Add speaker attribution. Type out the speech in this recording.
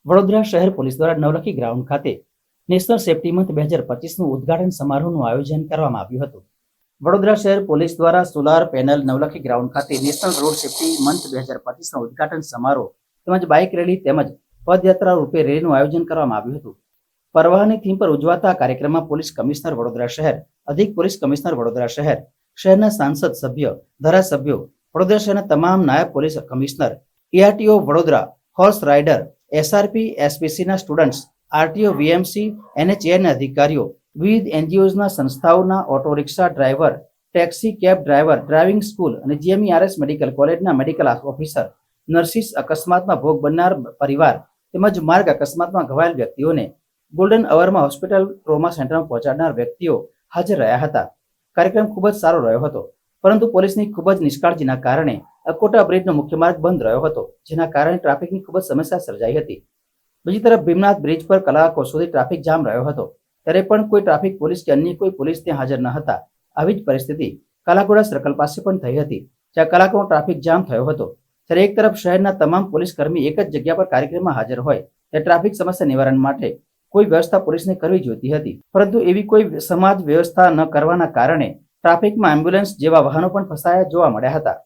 Speaker 1: વડોદરા શહેર પોલીસ દ્વારા નવલખી ગ્રાઉન્ડ ખાતે નેશનલ સેફટી મંથ 2025નું ઉદ્ઘાટન સમારોહનું આયોજન કરવામાં આવ્યું હતું। વડોદરા શહેર પોલીસ દ્વારા સોલાર પેનલ નવલખી ગ્રાઉન્ડ ખાતે નેશનલ રોડ સેફટી મંથ 2025નો ઉદ્ઘાટન સમારોહ તેમજ બાઇક રેલી તેમજ પદયાત્રા રૂપે રેલીનું આયોજન કરવામાં આવ્યું હતું। પરવાહની થીમ પર ઉજવાતા કાર્યક્રમમાં પોલીસ કમિશનર વડોદરા શહેર, અધિક પોલીસ કમિશનર વડોદરા શહેર, શહેરના સાંસદ સભ્ય, ધારાસભ્યો, વડોદરા શહેરના તમામ નાયબ police commissioner, ARTO Vadodara, horse rider, SRP, એસપીસીના સ્ટુડન્ટ્સ, આરટીઓ, વીએમસી, એનએચએના અધિકારીઓ, વિવિધ એનજીઓઝના સંસ્થાઓના auto rickshaw driver, taxi cab driver, driving school અને જીએમઈઆરએસ મેડિકલ કોલેજના મેડિકલ ઓફિસર, નર્સિસ, અકસ્માતમાં ભોગ બનનાર પરિવાર તેમજ માર્ગ અકસ્માતમાં ઘવાયેલ વ્યક્તિઓને ગોલ્ડન અવરમાં હોસ્પિટલ ટ્રોમા સેન્ટરમાં પહોંચાડનાર વ્યક્તિઓ હાજર રહ્યા હતા। કાર્યક્રમ ખૂબ જ સારો રહ્યો હતો, પરંતુ પોલીસની ખૂબ જ નિષ્કાળજીના કારણે અકોટા બ્રિજનો મુખ્ય માર્ગ બંધ રહ્યો હતો, જેના કારણે ટ્રાફિકની ખૂબ જ સમસ્યા સર્જાઈ હતી। બીજી તરફ ભીમનાથ બ્રિજ પર કલાકો સુધી ટ્રાફિક જામ રહ્યો હતો, ત્યારે પણ કોઈ ટ્રાફિક પોલીસ કે અન્ય કોઈ પોલીસ ત્યાં હાજર ન હતા। આવી જ પરિસ્થિતિ કાલાઘોડા સર્કલ પાસે પણ થઈ હતી, જ્યાં કલાકોનો ટ્રાફિક જામ થયો હતો। ત્યારે એક તરફ શહેરના તમામ પોલીસ કર્મી એક જ જગ્યા પર કાર્યક્રમમાં હાજર હોય, ત્યારે ટ્રાફિક સમસ્યા નિવારણ માટે કોઈ વ્યવસ્થા પોલીસને કરવી જોઈતી હતી, પરંતુ એવી કોઈ સમાજ વ્યવસ્થા ન કરવાના કારણે ટ્રાફિકમાં એમ્બ્યુલન્સ જેવા વાહનો પણ ફસાયા જોવા મળ્યા હતા।